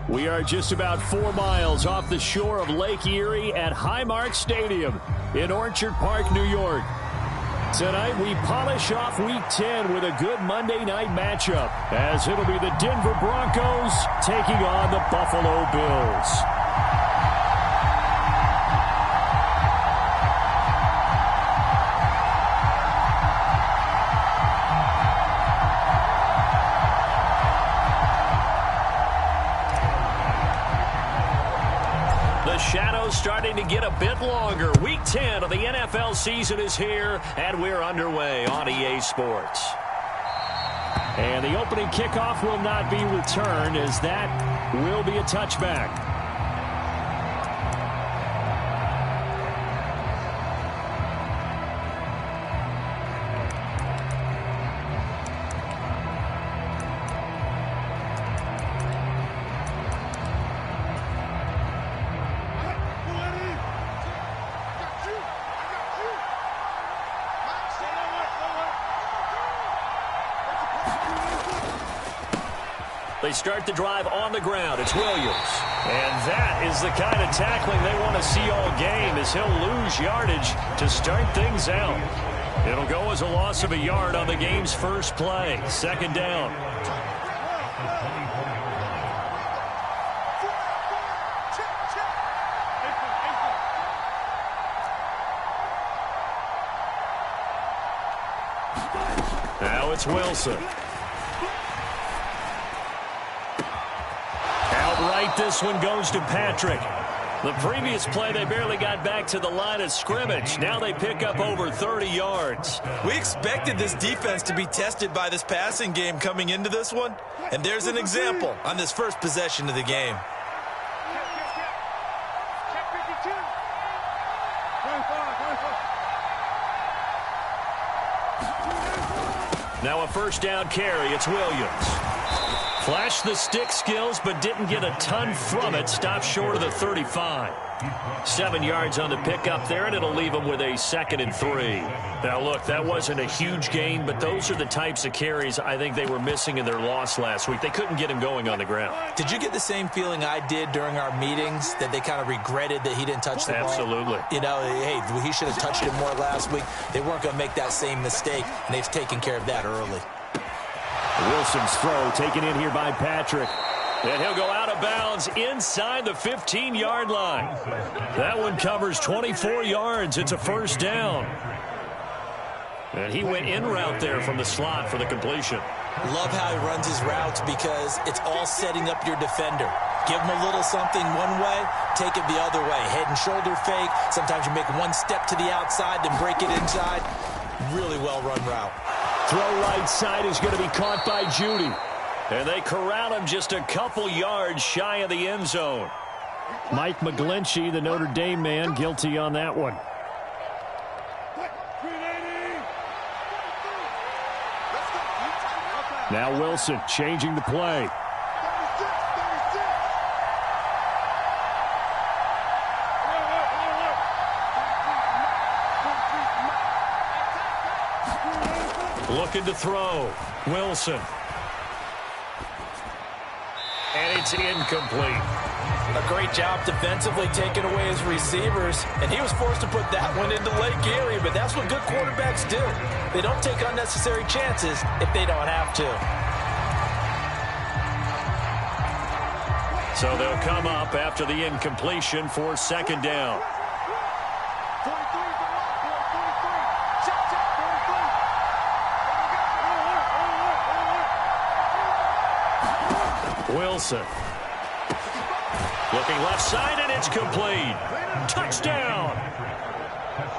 We are just about 4 miles off the shore of Lake Erie at Highmark Stadium in Orchard Park, New York. Tonight, we polish off Week 10 with a good Monday night matchup, as it'll be the Denver Broncos taking on the Buffalo Bills. The shadow's starting to get a bit longer. Week 10 of the NFL season is here, and we're underway on EA Sports. And the opening kickoff will not be returned, as that will be a touchback. They start the drive on the ground. It's Williams. And that is the kind of tackling they want to see all game, as he'll lose yardage to start things out. It'll go as a loss of a yard on the game's first play. Second down. Now it's Wilson. Outright, this one goes to Patrick. The previous play, they barely got back to the line of scrimmage. Now they pick up over 30 yards. We expected this defense to be tested by this passing game coming into this one. And there's an example on this first possession of the game. Now a first down carry. It's Williams. Flashed the stick skills, but didn't get a ton from it. Stopped short of the 35. 7 yards on the pickup there, and it'll leave them with a 2nd and 3. Now, look, that wasn't a huge gain, but those are the types of carries I think they were missing in their loss last week. They couldn't get him going on the ground. Did you get the same feeling I did during our meetings, that they kind of regretted that he didn't touch the ball? Absolutely. You know, hey, he should have touched it more last week. They weren't going to make that same mistake, and they've taken care of that early. Wilson's throw taken in here by Patrick. And he'll go out of bounds inside the 15-yard line. That one covers 24 yards. It's a first down. And he went in route there from the slot for the completion. Love how he runs his routes, because it's all setting up your defender. Give him a little something one way, take it the other way. Head and shoulder fake. Sometimes you make one step to the outside, then break it inside. Really well-run route. Throw right side is going to be caught by Judy. And they corral him just a couple yards shy of the end zone. Mike McGlinchey, the Notre Dame man, guilty on that one. Now Wilson changing the play. Looking to throw. Wilson. And it's incomplete. A great job defensively taking away his receivers, and he was forced to put that one into Lake Erie, but that's what good quarterbacks do. They don't take unnecessary chances if they don't have to. So they'll come up after the incompletion for second down. Wilson. Looking left side, and it's complete. Touchdown.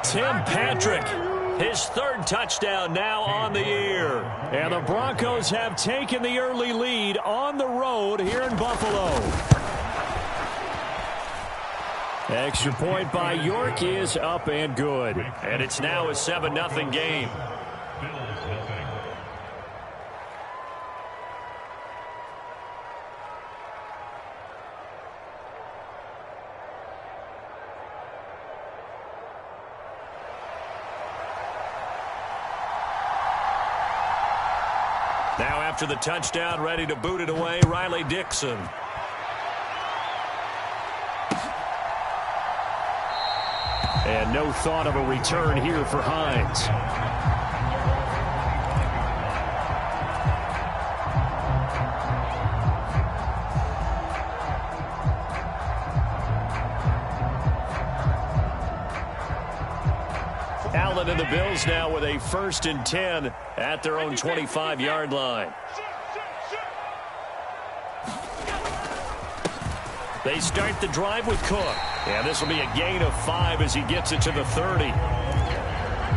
Tim Patrick, his 3rd touchdown now on the year. And the Broncos have taken the early lead on the road here in Buffalo. Extra point by York is up and good. And it's now a 7-0 game. Now after the touchdown, ready to boot it away, Riley Dixon. And no thought of a return here for Hines. Allen and the Bills now with a 1st and 10 at their own 25-yard line. They start the drive with Cook. And this will be a gain of 5 as he gets it to the 30.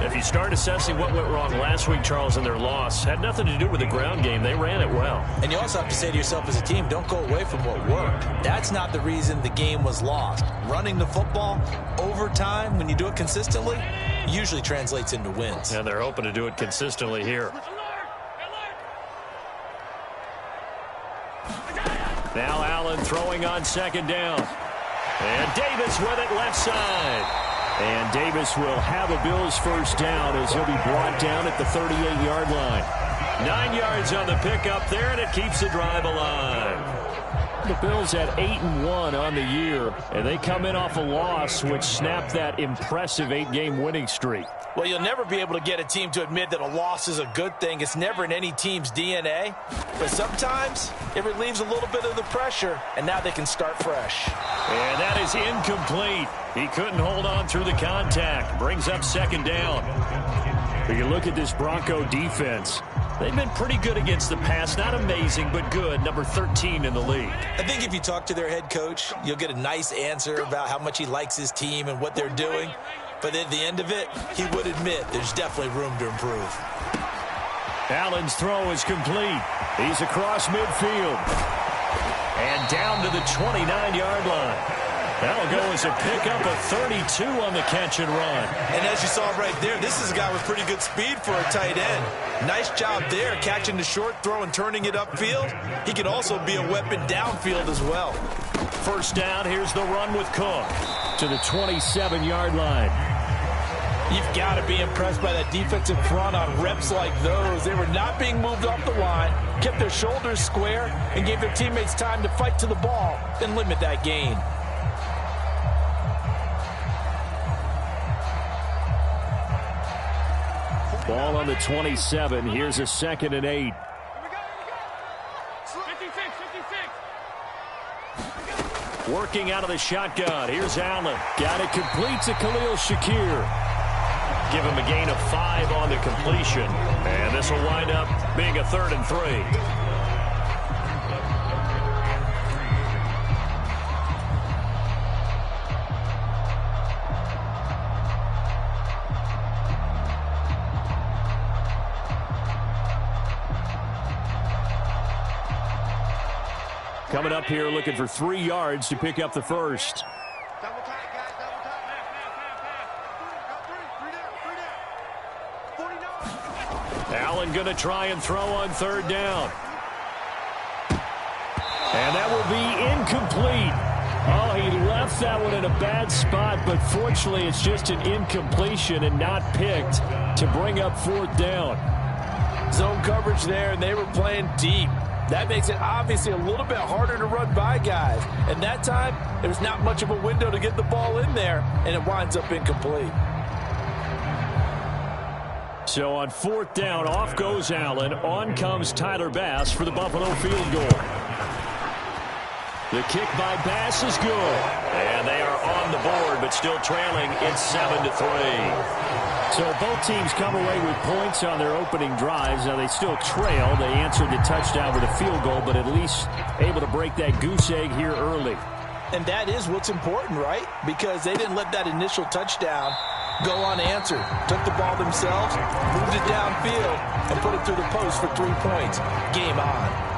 If you start assessing what went wrong last week, Charles, in their loss, had nothing to do with the ground game. They ran it well. And you also have to say to yourself as a team, don't go away from what worked. That's not the reason the game was lost. Running the football over time, when you do it consistently, usually translates into wins. And they're hoping to do it consistently here. Now Allen throwing on 2nd down. And Davis with it left side. And Davis will have a Bills 1st down as he'll be brought down at the 38-yard line. 9 yards on the pickup there, and it keeps the drive alive. The Bills at 8-1 on the year, and they come in off a loss which snapped that impressive 8-game winning streak. Well, you'll never be able to get a team to admit that a loss is a good thing. It's never in any team's DNA. But sometimes it relieves a little bit of the pressure, and now they can start fresh. And that is incomplete. He couldn't hold on through the contact. Brings up 2nd down. But you look at this Bronco defense. They've been pretty good against the pass. Not amazing, but good. Number 13 in the league. I think if you talk to their head coach, you'll get a nice answer about how much he likes his team and what they're doing. But at the end of it, he would admit there's definitely room to improve. Allen's throw is complete. He's across midfield. And down to the 29-yard line. That'll go as a pickup of 32 on the catch and run. And as you saw right there, this is a guy with pretty good speed for a tight end. Nice job there, catching the short throw and turning it upfield. He can also be a weapon downfield as well. 1st down, here's the run with Cook to the 27-yard line. You've got to be impressed by that defensive front on reps like those. They were not being moved off the line, kept their shoulders square, and gave their teammates time to fight to the ball and limit that gain. Ball on the 27. Here's a 2nd and 8. Working out of the shotgun. Here's Allen. Got it complete to Khalil Shakir. Give him a gain of 5 on the completion. And this will wind up being a 3rd and 3. Coming up here looking for 3 yards to pick up the 1st. Allen going to try and throw on 3rd down. And that will be incomplete. Oh, he left that one in a bad spot, but fortunately it's just an incompletion and not picked to bring up 4th down. Zone coverage there, and they were playing deep. That makes it obviously a little bit harder to run by guys. And that time, there's not much of a window to get the ball in there, and it winds up incomplete. So on 4th down, off goes Allen. On comes Tyler Bass for the Buffalo field goal. The kick by Bass is good. And they are on the board, but still trailing. It's 7-3. So both teams come away with points on their opening drives. Now they still trail. They answered the touchdown with a field goal, but at least able to break that goose egg here early. And that is what's important, right? Because they didn't let that initial touchdown go unanswered. Took the ball themselves, moved it downfield, and put it through the post for 3 points. Game on.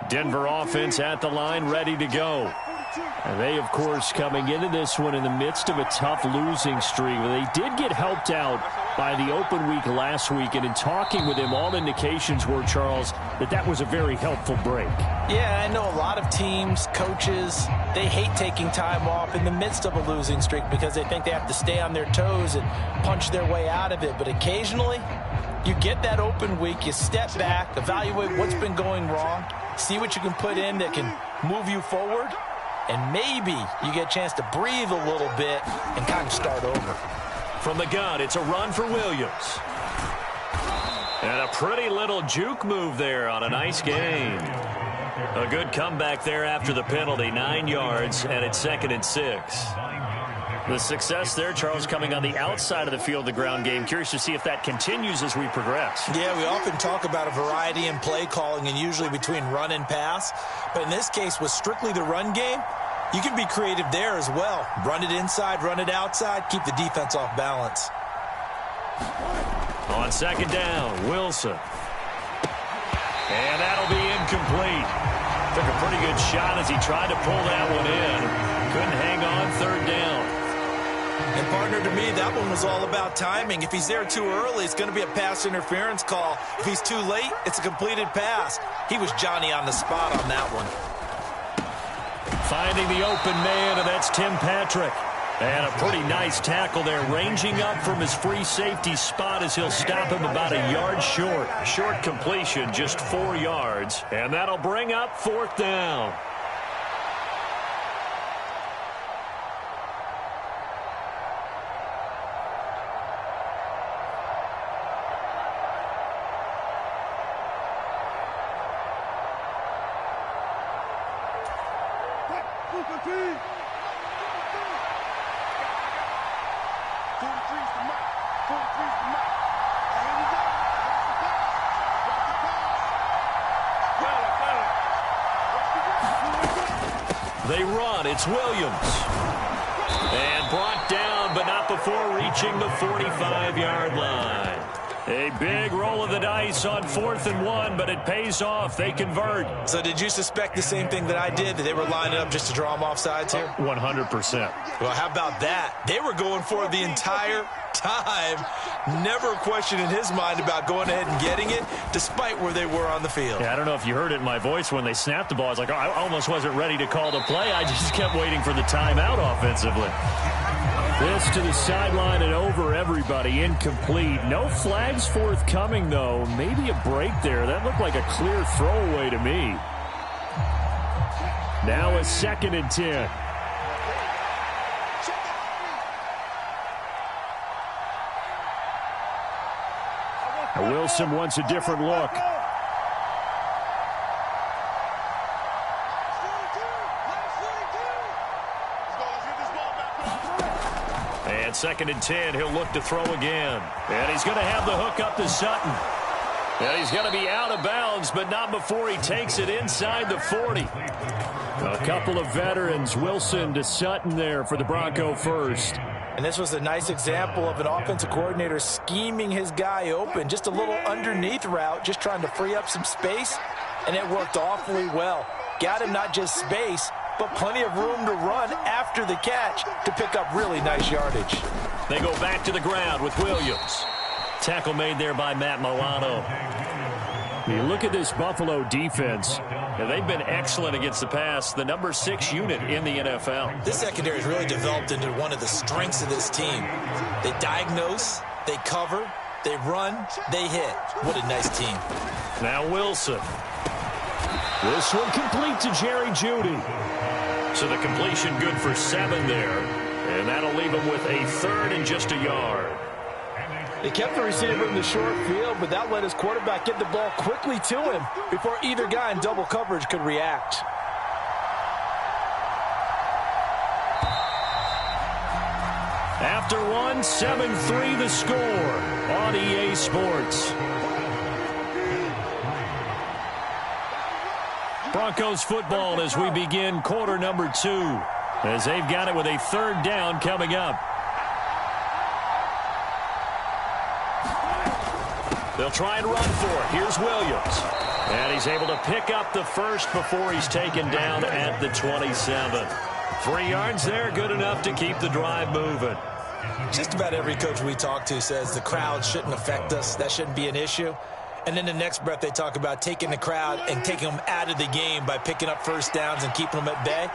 Denver offense at the line, ready to go. And they, of course, coming into this one in the midst of a tough losing streak. They did get helped out by the open week last week, and in talking with him, all indications were, Charles, that was a very helpful break. Yeah, I know a lot of teams, coaches, they hate taking time off in the midst of a losing streak because they think they have to stay on their toes and punch their way out of it. But occasionally, you get that open week, you step back, evaluate what's been going wrong, see what you can put in that can move you forward, and maybe you get a chance to breathe a little bit and kind of start over. From the gun, it's a run for Williams. And a pretty little juke move there on a nice gain. A good comeback there after the penalty, 9 yards, and it's 2nd and 6. The success there, Charles, coming on the outside of the field, the ground game. Curious to see if that continues as we progress. Yeah, we often talk about a variety in play calling and usually between run and pass. But in this case, with strictly the run game, you can be creative there as well. Run it inside, run it outside, keep the defense off balance. On 2nd down, Wilson. And that'll be incomplete. Took a pretty good shot as he tried to pull that one in. Couldn't hang on, 3rd down. And partner, to me, that one was all about timing. If he's there too early, it's going to be a pass interference call. If he's too late, it's a completed pass. He was Johnny on the spot on that one. Finding the open man, and that's Tim Patrick. And a pretty nice tackle there, ranging up from his free safety spot as he'll stop him about a yard short. Short completion, just 4 yards. And that'll bring up 4th down. They run. It's Williams. And brought down, but not before reaching the 45-yard line. A big roll of the dice on 4th and 1, but it pays off. They convert. So did you suspect the same thing that I did, that they were lining up just to draw them off sides here? 100%. Well, how about that? They were going for it the entire time. Never a question in his mind about going ahead and getting it, despite where they were on the field. Yeah, I don't know if you heard it in my voice when they snapped the ball. I was like, oh, I almost wasn't ready to call the play. I just kept waiting for the timeout offensively. This to the sideline and over everybody. Incomplete. No flags forthcoming, though. Maybe a break there. That looked like a clear throwaway to me. Now a 2nd and 10. Wilson wants a different look. And 2nd and 10, he'll look to throw again. And he's going to have the hook up to Sutton. And he's going to be out of bounds, but not before he takes it inside the 40. A couple of veterans, Wilson to Sutton there for the Bronco first. And this was a nice example of an offensive coordinator scheming his guy open. Just a little underneath route, just trying to free up some space, and it worked awfully well. Got him not just space, but plenty of room to run after the catch to pick up really nice yardage. They go back to the ground with Williams. Tackle made there by Matt Milano. You look at this Buffalo defense, and they've been excellent against the pass, the number 6 unit in the NFL. This secondary has really developed into one of the strengths of this team. They diagnose, they cover, they run, they hit. What a nice team. Now Wilson. This one complete to Jerry Jeudy. So the completion good for 7 there, and that'll leave him with a 3rd and just a yard. They kept the receiver in the short field, but that let his quarterback get the ball quickly to him before either guy in double coverage could react. After one, 7-3 the score on EA Sports. Broncos football as we begin quarter number 2, as they've got it with a 3rd down coming up. They'll try and run for it. Here's Williams. And he's able to pick up the first before he's taken down at the 27. 3 yards there, good enough to keep the drive moving. Just about every coach we talk to says the crowd shouldn't affect us. That shouldn't be an issue. And then the next breath they talk about taking the crowd and taking them out of the game by picking up first downs and keeping them at bay.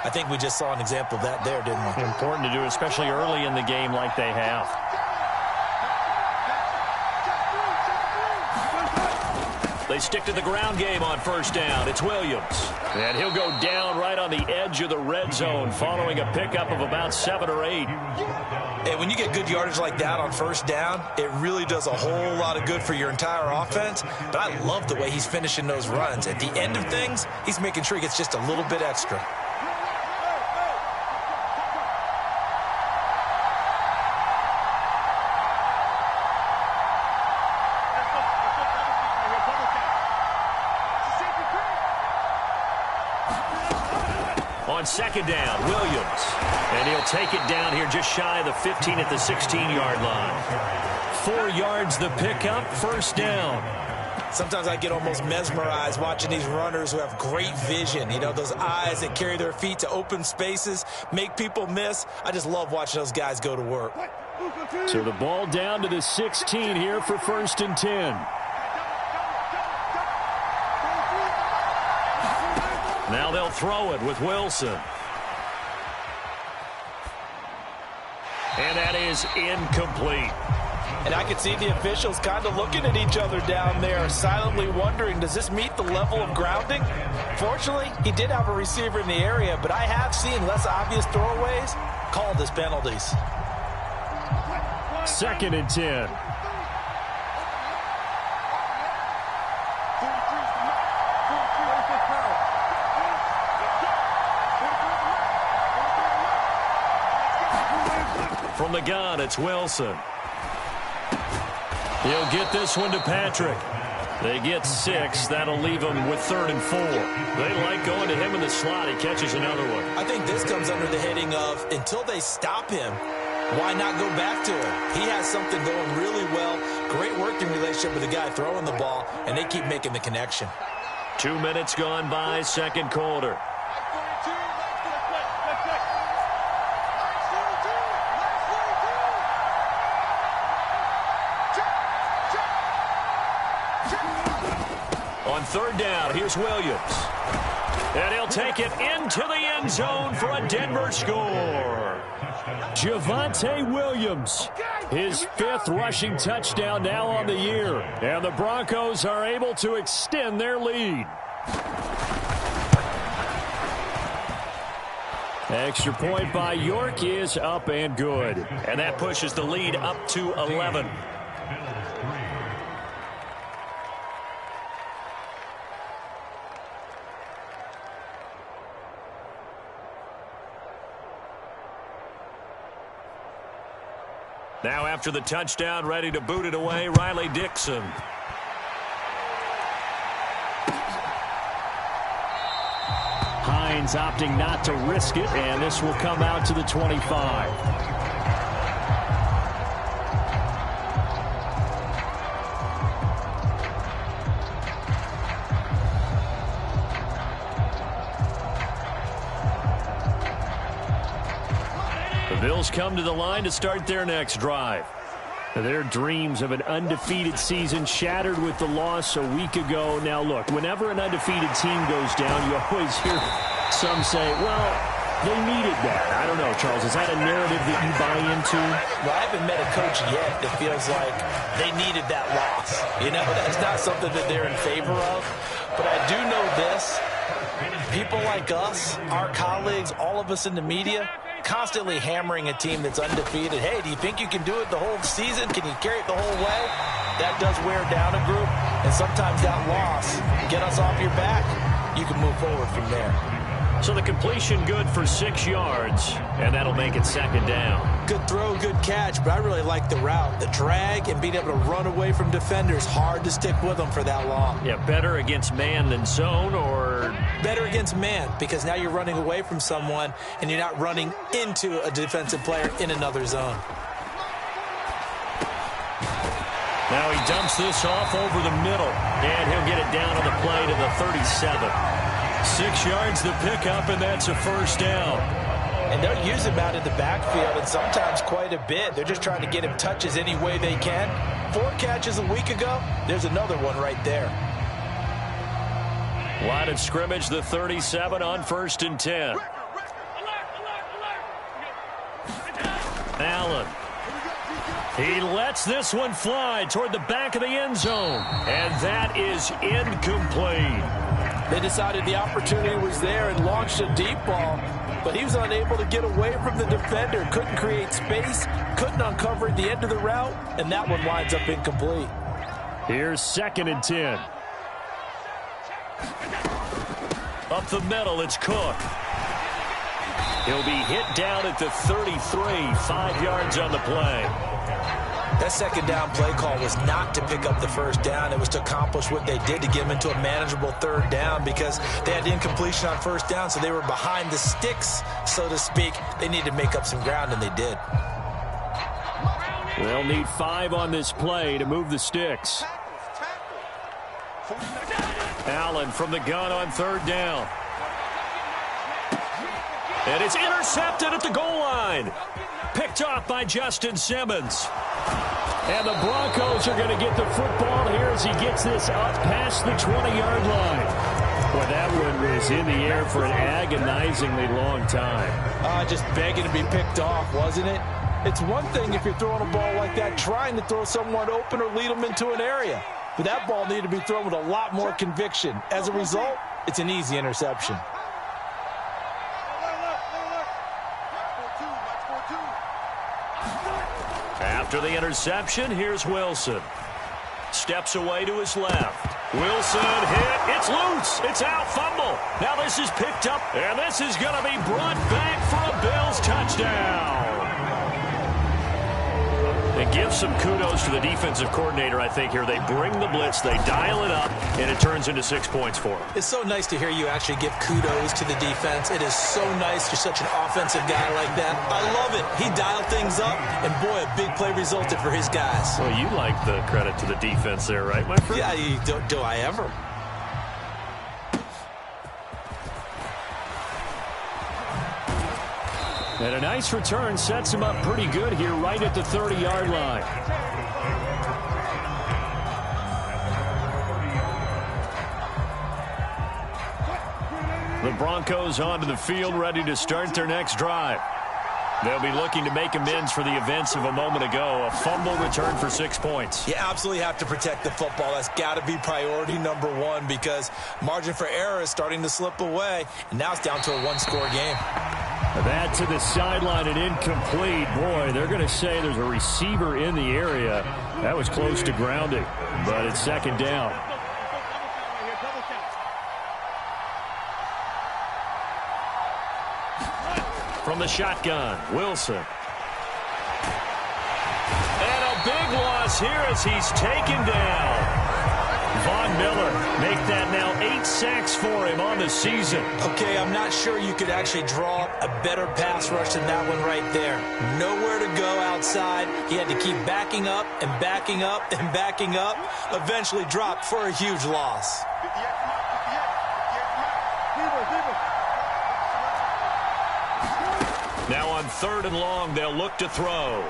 I think we just saw an example of that there, didn't we? Important to do, especially early in the game like they have. They stick to the ground game on first down. It's Williams. And he'll go down right on the edge of the red zone following a pickup of about 7 or 8. And when you get good yardage like that on first down, it really does a whole lot of good for your entire offense. But I love the way he's finishing those runs. At the end of things, he's making sure he gets just a little bit extra. On second down, Williams. And he'll take it down here just shy of the 15 at the 16-yard line. 4 yards the pickup, first down. Sometimes I get almost mesmerized watching these runners who have great vision. You know, those eyes that carry their feet to open spaces, make people miss. I just love watching those guys go to work. So the ball down to the 16 here for 1st and 10. Now they'll throw it with Wilson. And that is incomplete. And I can see the officials kind of looking at each other down there, silently wondering, does this meet the level of grounding? Fortunately, he did have a receiver in the area, but I have seen less obvious throwaways called as penalties. 2nd and 10. From the gun, it's Wilson. He'll get this one to Patrick. They get 6. That'll leave them with 3rd and 4. They like going to him in the slot. He catches another one. I think this comes under the heading of, until they stop him, why not go back to him? He has something going really well. Great working relationship with the guy throwing the ball, and they keep making the connection. 2 minutes gone by, second quarter. On 3rd down, here's Williams. And he'll take it into the end zone for a Denver score. Javonte Williams, his 5th rushing touchdown now on the year. And the Broncos are able to extend their lead. Extra point by York is up and good. And that pushes the lead up to 11. Now after the touchdown, ready to boot it away, Riley Dixon. Hines opting not to risk it, and this will come out to the 25. The Bills come to the line to start their next drive. Their dreams of an undefeated season shattered with the loss a week ago. Now, look, whenever an undefeated team goes down, you always hear some say, well, they needed that. I don't know, Charles. Is that a narrative that you buy into? Well, I haven't met a coach yet that feels like they needed that loss. You know, that's not something that they're in favor of. But I do know this. People like us, our colleagues, all of us in the media, constantly hammering a team that's undefeated. Hey, do you think you can do it the whole season? Can you carry it the whole way? That does wear down a group, and sometimes that loss, get us off your back, you can move forward from there. So the completion good for 6 yards, and that'll make it 2nd down. Good throw, good catch, but I really like the route. The drag and being able to run away from defenders, hard to stick with them for that long. Yeah, better against man than zone, or? Better against man, because now you're running away from someone and you're not running into a defensive player in another zone. Now he dumps this off over the middle, and he'll get it down on the play to the 37. 6 yards the pickup, and that's a first down. And they'll use him out in the backfield, and sometimes quite a bit. They're just trying to get him touches any way they can. 4 catches a week ago, there's another one right there. Line of scrimmage, the 37 on 1st and 10. Allen. He lets this one fly toward the back of the end zone. And that is incomplete. They decided the opportunity was there and launched a deep ball, but he was unable to get away from the defender. Couldn't create space, couldn't uncover at the end of the route, and that one winds up incomplete. Here's 2nd and 10. Up the middle, it's Cook. He'll be hit down at the 33, 5 yards on the play. That second down play call was not to pick up the first down. It was to accomplish what they did to get them into a manageable 3rd down because they had incompletion on 1st down, so they were behind the sticks, so to speak. They needed to make up some ground, and they did. They'll need 5 on this play to move the sticks. Allen from the gun on 3rd down. And it's intercepted at the goal line. Picked off by Justin Simmons. And the Broncos are going to get the football here as he gets this up past the 20-yard line. Boy, that one was in the air for an agonizingly long time. Just begging to be picked off, wasn't it? It's one thing if you're throwing a ball like that, trying to throw someone open or lead them into an area. But that ball needed to be thrown with a lot more conviction. As a result, it's an easy interception. After the interception, here's Wilson. Steps away to his left. Wilson hit. It's loose. It's out. Fumble. Now this is picked up, and this is going to be brought back for a Bills touchdown. And give some kudos to the defensive coordinator, I think, here. They bring the blitz, they dial it up, and it turns into 6 points for them. It's so nice to hear you actually give kudos to the defense. It is so nice. You're such an offensive guy like that. I love it. He dialed things up, and boy, a big play resulted for his guys. Well, you like the credit to the defense there, right, my friend? Yeah, do I ever? And a nice return sets him up pretty good here right at the 30-yard line. The Broncos onto the field, ready to start their next drive. They'll be looking to make amends for the events of a moment ago. A fumble return for 6 points. You absolutely have to protect the football. That's got to be priority number 1 because margin for error is starting to slip away, and now it's down to a 1-score game. That to the sideline and incomplete. Boy, they're going to say there's a receiver in the area. That was close to grounding, but it's 2nd down. From the shotgun, Wilson. And a big loss here as he's taken down. Von Miller make that now 8 sacks for him on the season. Okay, I'm not sure you could actually draw a better pass rush than that one right there. Nowhere to go outside. He had to keep backing up and backing up and backing up. Eventually dropped for a huge loss. Now on 3rd and long, they'll look to throw.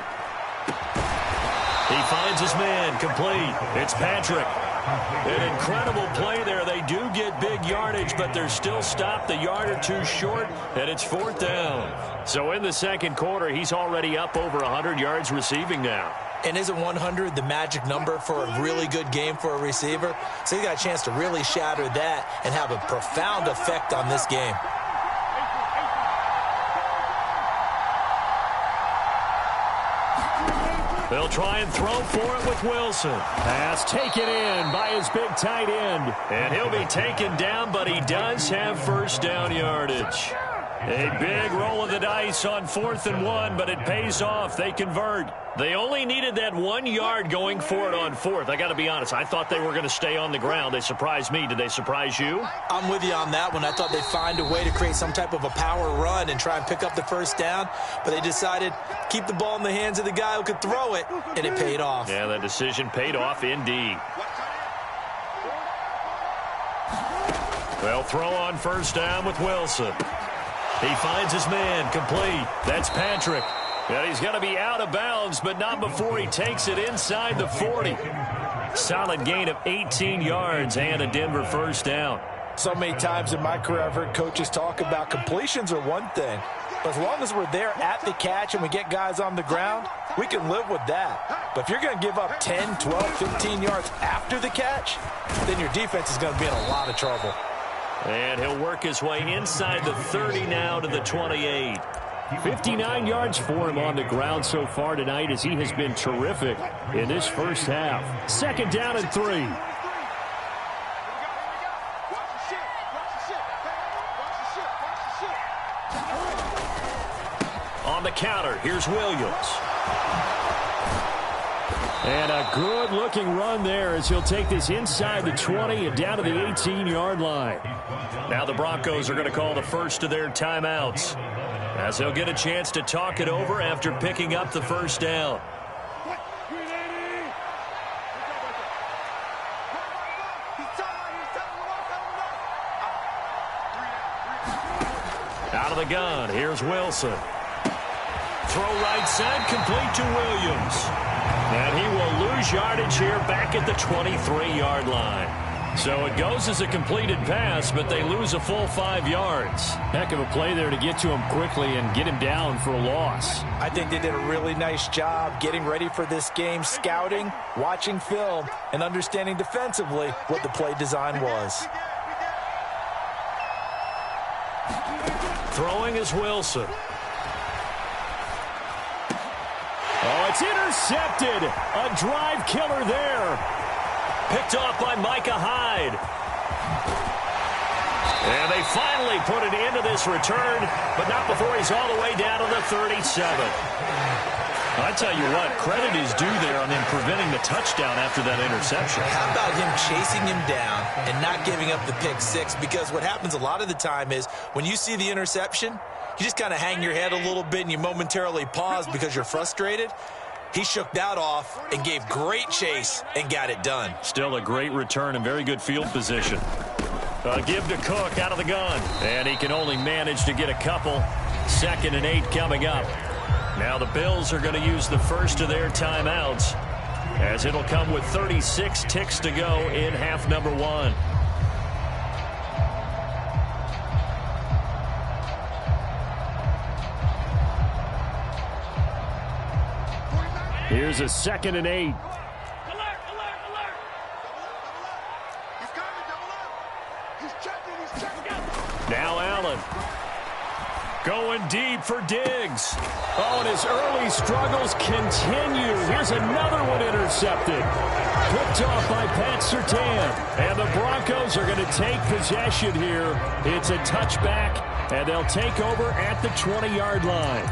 He finds his man, complete. It's Patrick. An incredible play there. They do get big yardage, but they're still stopped a yard or two short, and it's 4th down. So in the 2nd quarter, he's already up over 100 yards receiving now. And isn't 100 the magic number for a really good game for a receiver? So he got a chance to really shatter that and have a profound effect on this game. They'll try and throw for it with Wilson. Pass taken in by his big tight end. And he'll be taken down, but he does have 1st down yardage. A big roll of the dice on 4th and 1, but it pays off. They convert. They only needed that 1 yard going for it on 4th. I got to be honest. I thought they were going to stay on the ground. They surprised me. Did they surprise you? I'm with you on that one. I thought they'd find a way to create some type of a power run and try and pick up the first down, but they decided to keep the ball in the hands of the guy who could throw it, and it paid off. Yeah, that decision paid off indeed. They'll throw on 1st down with Wilson. He finds his man, complete. That's Patrick. And he's going to be out of bounds, but not before he takes it inside the 40. Solid gain of 18 yards and a Denver 1st down. So many times in my career I've heard coaches talk about completions are one thing. But as long as we're there at the catch and we get guys on the ground, we can live with that. But if you're going to give up 10, 12, 15 yards after the catch, then your defense is going to be in a lot of trouble. And he'll work his way inside the 30 now to the 28. 59 yards for him on the ground so far tonight as he has been terrific in this first half. 2nd down and 3. On the counter, here's Williams. And a good-looking run there as he'll take this inside the 20 and down to the 18-yard line. Now the Broncos are going to call the first of their timeouts, as they'll get a chance to talk it over after picking up the 1st down. Out of the gun, here's Wilson. Throw right side, complete to Williams. And he will lose yardage here back at the 23-yard line. So it goes as a completed pass, but they lose a full 5 yards. Heck of a play there to get to him quickly and get him down for a loss. I think they did a really nice job getting ready for this game, scouting, watching film, and understanding defensively what the play design was. Throwing is Wilson. Oh, it's intercepted. A drive killer there. Picked off by Micah Hyde. And they finally put an end to this return, but not before he's all the way down to the 37. I tell you what, credit is due there on him preventing the touchdown after that interception. How about him chasing him down and not giving up the pick six? Because what happens a lot of the time is when you see the interception, you just kind of hang your head a little bit and you momentarily pause because you're frustrated. He shook that off and gave great chase and got it done. Still a great return and very good field position. Give to Cook out of the gun. And he can only manage to get a couple. 2nd and 8 coming up. Now the Bills are going to use the first of their timeouts, as it'll come with 36 ticks to go in half number 1. Here's a 2nd and 8. Now Allen. Going deep for Diggs. Oh, and his early struggles continue. Here's another one intercepted. Picked off by Pat Surtain. And the Broncos are going to take possession here. It's a touchback, and they'll take over at the 20-yard line.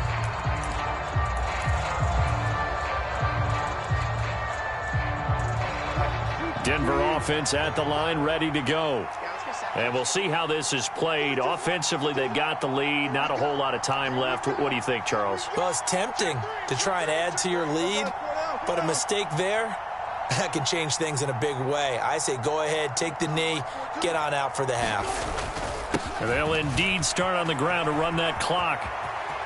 Denver offense at the line, ready to go. And we'll see how this is played. Offensively, they've got the lead. Not a whole lot of time left. What do you think, Charles? Well, it's tempting to try and add to your lead, but a mistake there, that can change things in a big way. I say go ahead, take the knee, get on out for the half. And they'll indeed start on the ground to run that clock.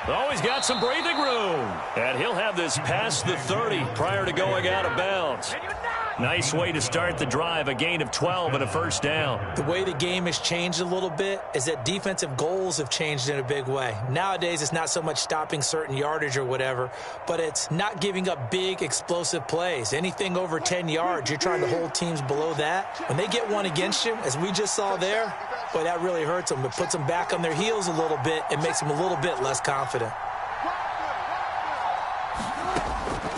Oh, he's got some breathing room. And he'll have this past the 30 prior to going out of bounds. Nice way to start the drive, a gain of 12 and a first down. The way the game has changed a little bit is that defensive goals have changed in a big way. Nowadays, it's not so much stopping certain yardage or whatever, but it's not giving up big, explosive plays. Anything over 10 yards, you're trying to hold teams below that. When they get one against you, as we just saw there, boy, that really hurts them. It puts them back on their heels a little bit and makes them a little bit less confident.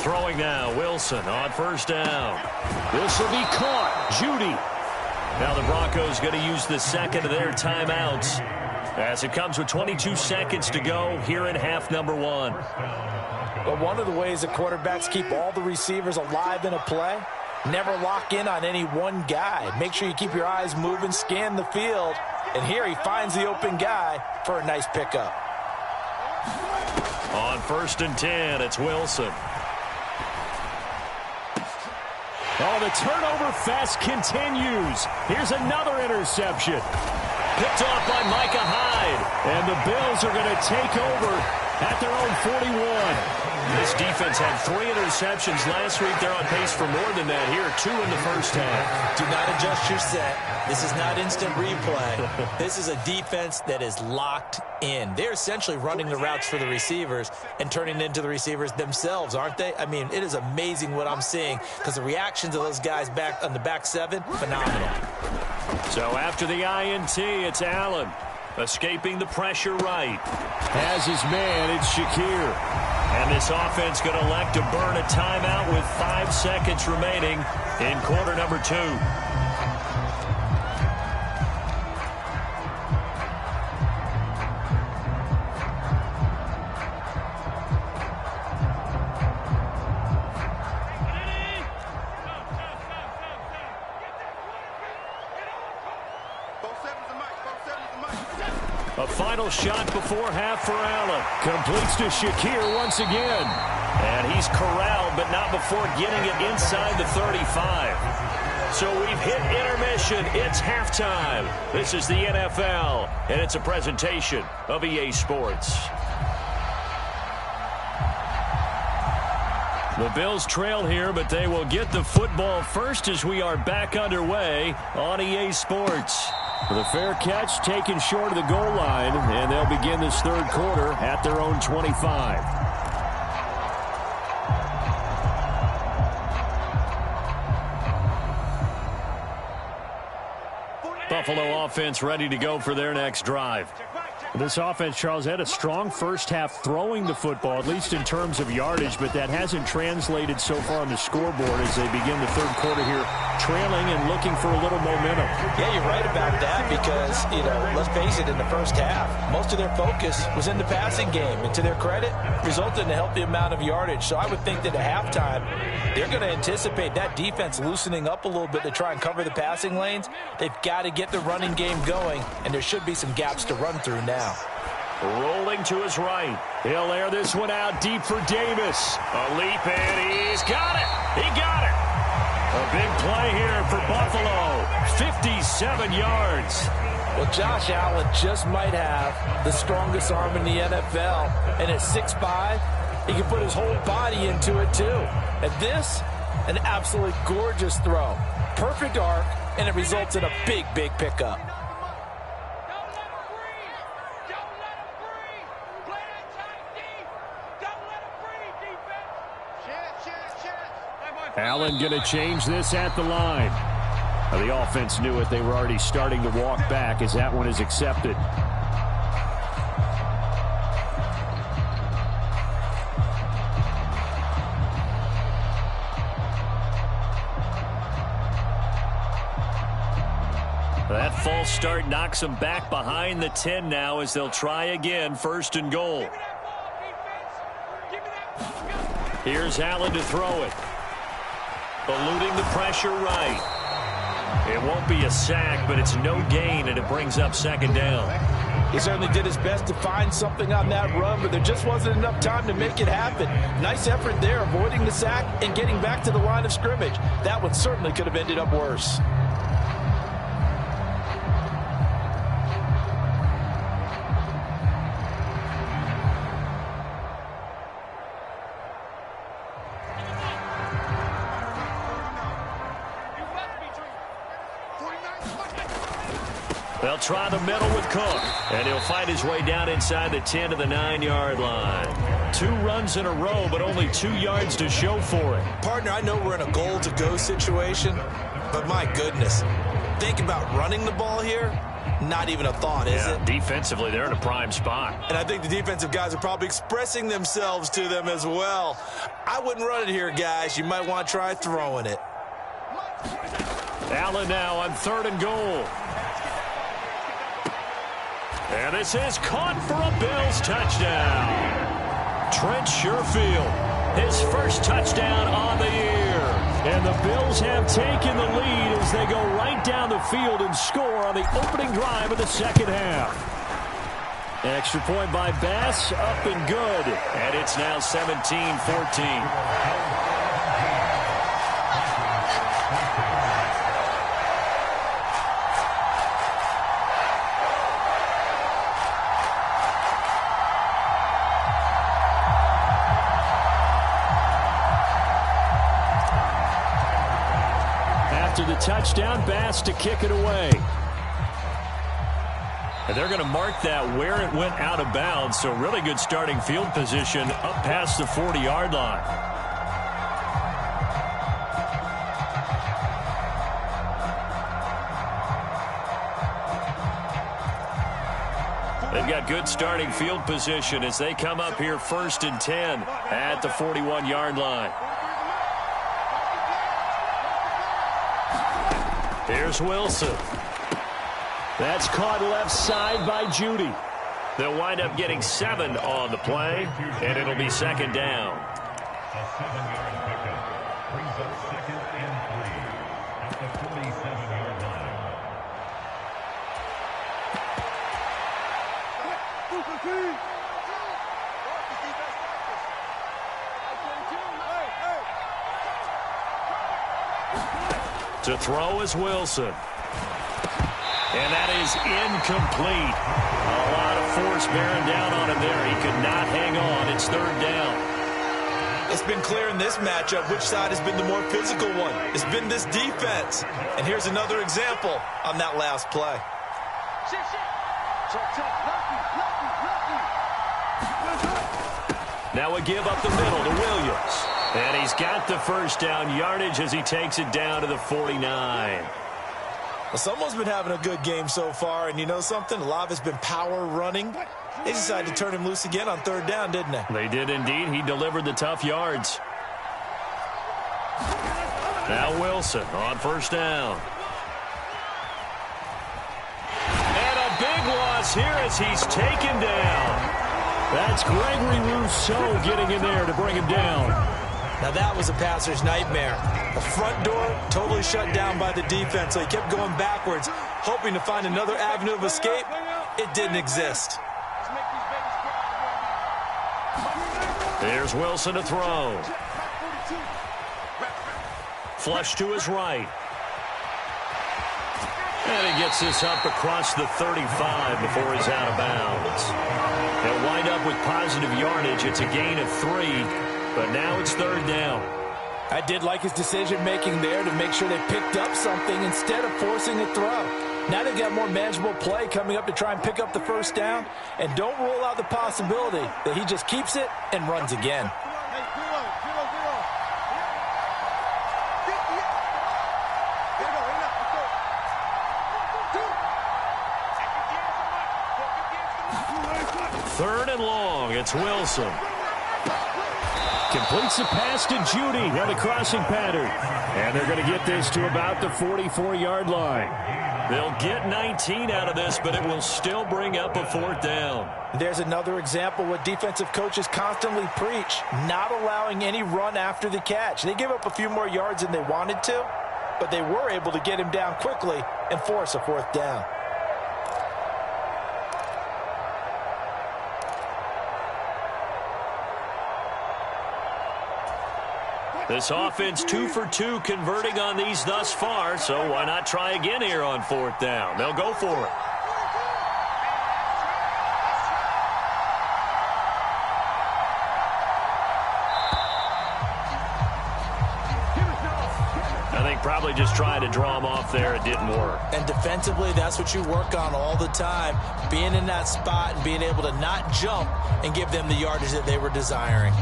Throwing now, Wilson on first down. This will be caught. Judy. Now the Broncos going to use the second of their timeouts as it comes with 22 seconds to go here in half number one. But one of the ways that quarterbacks keep all the receivers alive in a play, never lock in on any one guy. Make sure you keep your eyes moving, scan the field, and here he finds the open guy for a nice pickup. On 1st and 10, it's Wilson. Oh, the turnover fest continues. Here's another interception. Picked off by Micah Hyde. And the Bills are going to take over at their own 41. This defense had 3 interceptions last week. They're on pace for more than that here. 2 in the first half. Do not adjust your set. This is not instant replay. This is a defense that is locked in. They're essentially running the routes for the receivers and turning it into the receivers themselves, aren't they? I mean, it is amazing what I'm seeing because the reactions of those guys back on the back 7, phenomenal. So after the INT, it's Allen escaping the pressure right. Has his man, it's Shakir. And this offense going to elect to burn a timeout with 5 seconds remaining in quarter number 2. A final shot before half for Allen. Completes to Shakir once again. And he's corralled, but not before getting it inside the 35. So we've hit intermission. It's halftime. This is the NFL, and it's a presentation of EA Sports. The Bills trail here, but they will get the football first as we are back underway on EA Sports. With a fair catch taken short of the goal line, and they'll begin this third quarter at their own 25. Buffalo offense ready to go for their next drive. This offense, Charles, had a strong first half throwing the football, at least in terms of yardage, but that hasn't translated so far on the scoreboard as they begin the third quarter here, trailing and looking for a little momentum. Yeah, you're right about that because, let's face it, in the first half, most of their focus was in the passing game. And to their credit, resulted in a healthy amount of yardage. So I would think that at halftime, they're going to anticipate that defense loosening up a little bit to try and cover the passing lanes. They've got to get the running game going, and there should be some gaps to run through now. Rolling to his right. He'll air this one out deep for Davis. A leap, and he's got it. He got it. A big play here for Buffalo. 57 yards. Well, Josh Allen just might have the strongest arm in the NFL. And at 6'5", he can put his whole body into it, too. And this, an absolutely gorgeous throw. Perfect arc, and it results in a big, big pickup. Allen going to change this at the line. Now, the offense knew it. They were already starting to walk back as that one is accepted. That false start knocks them back behind the 10 now as they'll try again, 1st and goal. Here's Allen to throw it. Eluding the pressure right. It won't be a sack, but it's no gain, and it brings up 2nd down. He certainly did his best to find something on that run, but there just wasn't enough time to make it happen. Nice effort there, avoiding the sack and getting back to the line of scrimmage. That one certainly could have ended up worse. They'll try the middle with Cook, and he'll find his way down inside the 10 to the 9-yard line. 2 runs in a row, but only 2 yards to show for it. Partner, I know we're in a goal-to-go situation, but my goodness, think about running the ball here. Not even a thought, is it? Defensively, they're in a prime spot. And I think the defensive guys are probably expressing themselves to them as well. I wouldn't run it here, guys. You might want to try throwing it. Allen now on 3rd and goal. And this is caught for a Bills touchdown. Trent Sherfield, his first touchdown on the year. And the Bills have taken the lead as they go right down the field and score on the opening drive of the second half. Extra point by Bass, up and good. And it's now 17-14. After the touchdown, Bass to kick it away. And they're going to mark that where it went out of bounds, so really good starting field position up past the 40-yard line. They've got good starting field position as they come up here 1st and 10 at the 41-yard line. Here's Wilson. That's caught left side by Judy. They'll wind up getting 7 on the play, and it'll be 2nd down. A 7-yard pickup brings up 2nd and 3 at the 47-yard line. To throw is Wilson. And that is incomplete. A lot of force bearing down on him there. He could not hang on. It's 3rd down. It's been clear in this matchup which side has been the more physical one. It's been this defense. And here's another example on that last play. Now a give up the middle to Williams. And he's got the first down yardage as he takes it down to the 49. Well, someone's been having a good game so far, and you know something? A lot of it's been power running. They decided to turn him loose again on 3rd down, didn't they? They did indeed. He delivered the tough yards. Now Wilson on 1st down. And a big loss here as he's taken down. That's Gregory Rousseau getting in there to bring him down. Now that was a passer's nightmare. The front door totally shut down by the defense, so he kept going backwards, hoping to find another avenue of escape. It didn't exist. There's Wilson to throw. Flush to his right. And he gets this up across the 35 before he's out of bounds. They'll wind up with positive yardage. It's a gain of 3, but now it's 3rd down. I did like his decision-making there to make sure they picked up something instead of forcing a throw. Now they've got more manageable play coming up to try and pick up the first down, and don't rule out the possibility that he just keeps it and runs again. Third and long. It's Wilson. Completes the pass to Judy on the crossing pattern. And they're going to get this to about the 44-yard line. They'll get 19 out of this, but it will still bring up a 4th down. There's another example what defensive coaches constantly preach, not allowing any run after the catch. They gave up a few more yards than they wanted to, but they were able to get him down quickly and force a 4th down. This offense 2 for 2 converting on these thus far, so why not try again here on 4th down? They'll go for it. I think probably just trying to draw him off there. It didn't work. And defensively, that's what you work on all the time. Being in that spot and being able to not jump and give them the yardage that they were desiring.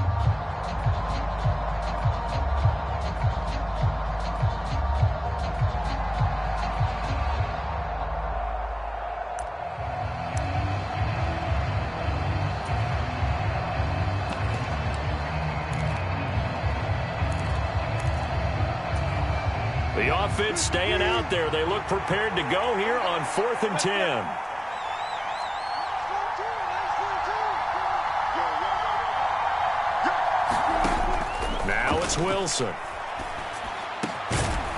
The offense staying out there. They look prepared to go here on 4th and 10. it's Wilson.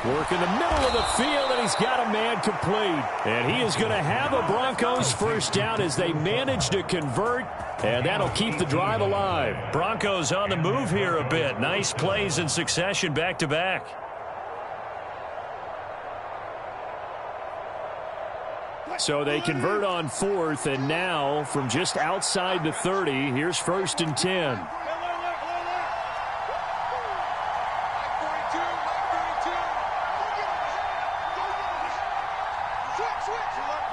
Work in the middle of the field, and he's got a man complete. And he is going to have a Broncos first down as they manage to convert, and that'll keep the drive alive. Broncos on the move here a bit. Nice plays in succession back-to-back. So they convert on fourth, and now from just outside the 30, here's 1st and 10.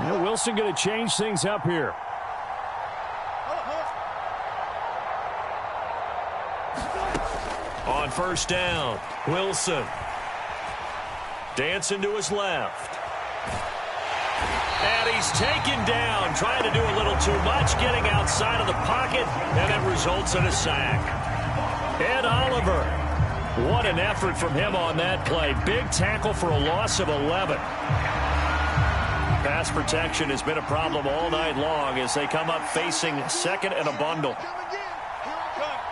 Now Wilson going to change things up here. On 1st down, Wilson. Dancing to his left. And he's taken down, trying to do a little too much, getting outside of the pocket, and it results in a sack. Ed Oliver, what an effort from him on that play. Big tackle for a loss of 11. Pass protection has been a problem all night long as they come up facing 2nd and a bundle.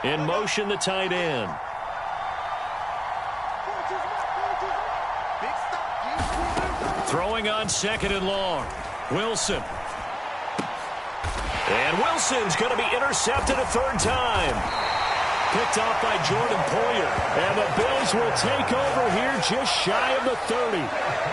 In motion, the tight end. Throwing on 2nd and long. Wilson. And Wilson's going to be intercepted a 3rd time. Picked off by Jordan Poyer. And the Bills will take over here just shy of the 30.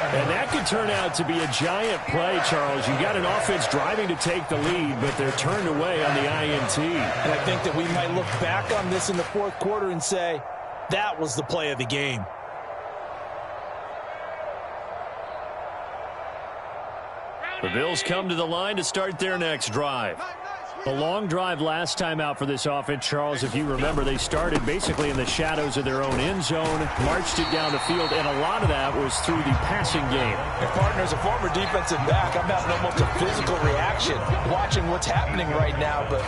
And that could turn out to be a giant play, Charles. You got an offense driving to take the lead, but they're turned away on the INT. And I think that we might look back on this in the 4th quarter and say, that was the play of the game. The Bills come to the line to start their next drive. A long drive last time out for this offense, Charles. If you remember, they started basically in the shadows of their own end zone, marched it down the field, and a lot of that was through the passing game. Your partner's a former defensive back. I'm having almost a physical reaction watching what's happening right now, but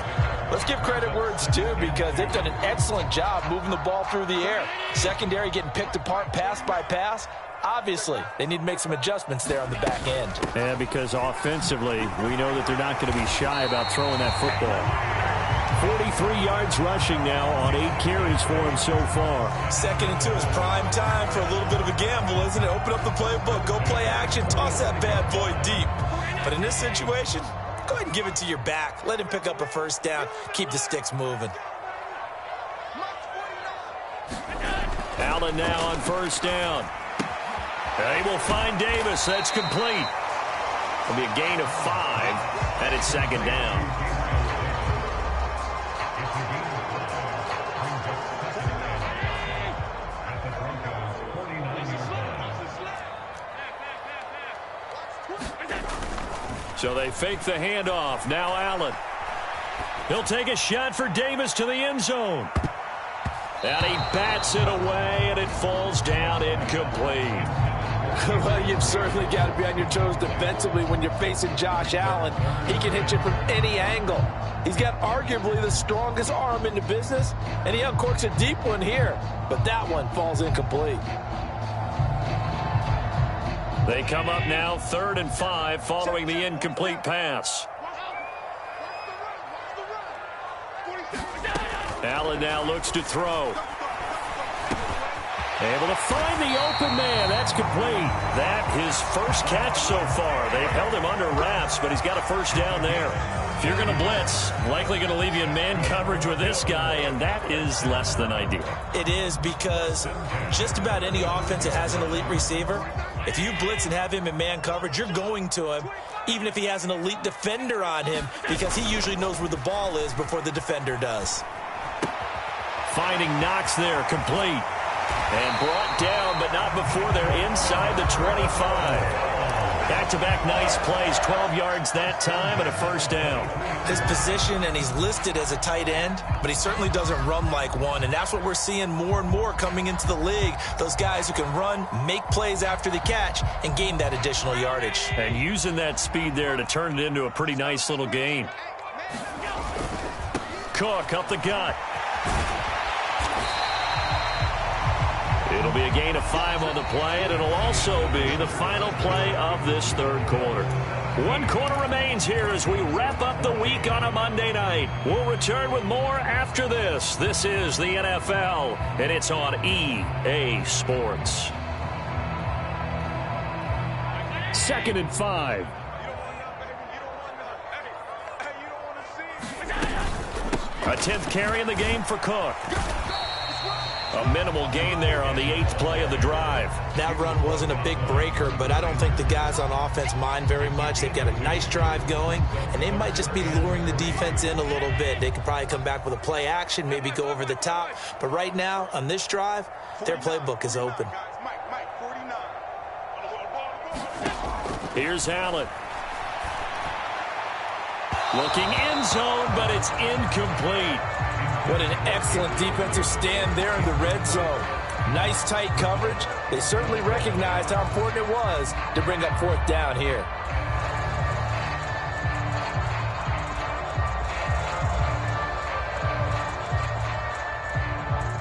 let's give credit where it's due because they've done an excellent job moving the ball through the air. Secondary getting picked apart pass by pass. Obviously, they need to make some adjustments there on the back end. Yeah, because offensively, we know that they're not going to be shy about throwing that football. 43 yards rushing now on 8 carries for him so far. 2nd and 2 is prime time for a little bit of a gamble, isn't it? Open up the playbook, go play action, toss that bad boy deep. But in this situation, go ahead and give it to your back. Let him pick up a 1st down. Keep the sticks moving. Allen now on 1st down. They will find Davis. That's complete. It'll be a gain of 5, and it's 2nd down. So they fake the handoff. Now Allen. He'll take a shot for Davis to the end zone. And he bats it away, and it falls down incomplete. Well, you've certainly got to be on your toes defensively when you're facing Josh Allen. He can hit you from any angle. He's got arguably the strongest arm in the business, and he uncorks a deep one here. But that one falls incomplete. They come up now 3rd and 5 following the incomplete pass. Allen now looks to throw. Able to find the open man. That's complete. That his first catch so far. They've held him under wraps, but he's got a 1st down there. If you're going to blitz, likely going to leave you in man coverage with this guy, and that is less than ideal. It is because just about any offense that has an elite receiver, if you blitz and have him in man coverage, you're going to him, even if he has an elite defender on him, because he usually knows where the ball is before the defender does. Finding Knox there, complete. And brought down, but not before they're inside the 25. Back-to-back nice plays, 12 yards that time and a 1st down. His position, and he's listed as a tight end, but he certainly doesn't run like one, and that's what we're seeing more and more coming into the league. Those guys who can run, make plays after the catch, and gain that additional yardage. And using that speed there to turn it into a pretty nice little gain. Cook up the gut. It'll be a gain of 5 on the play, and it'll also be the final play of this 3rd quarter. 1 quarter remains here as we wrap up the week on a Monday night. We'll return with more after this. This is the NFL, and it's on EA Sports. 2nd and 5. A 10th carry in the game for Cook. A minimal gain there on the 8th play of the drive. That run wasn't a big breaker, but I don't think the guys on offense mind very much. They've got a nice drive going, and they might just be luring the defense in a little bit. They could probably come back with a play action, maybe go over the top. But right now, on this drive, their playbook is open. Here's Allen. Looking end zone, but it's incomplete. What an excellent defensive stand there in the red zone. Nice tight coverage. They certainly recognized how important it was to bring up 4th down here.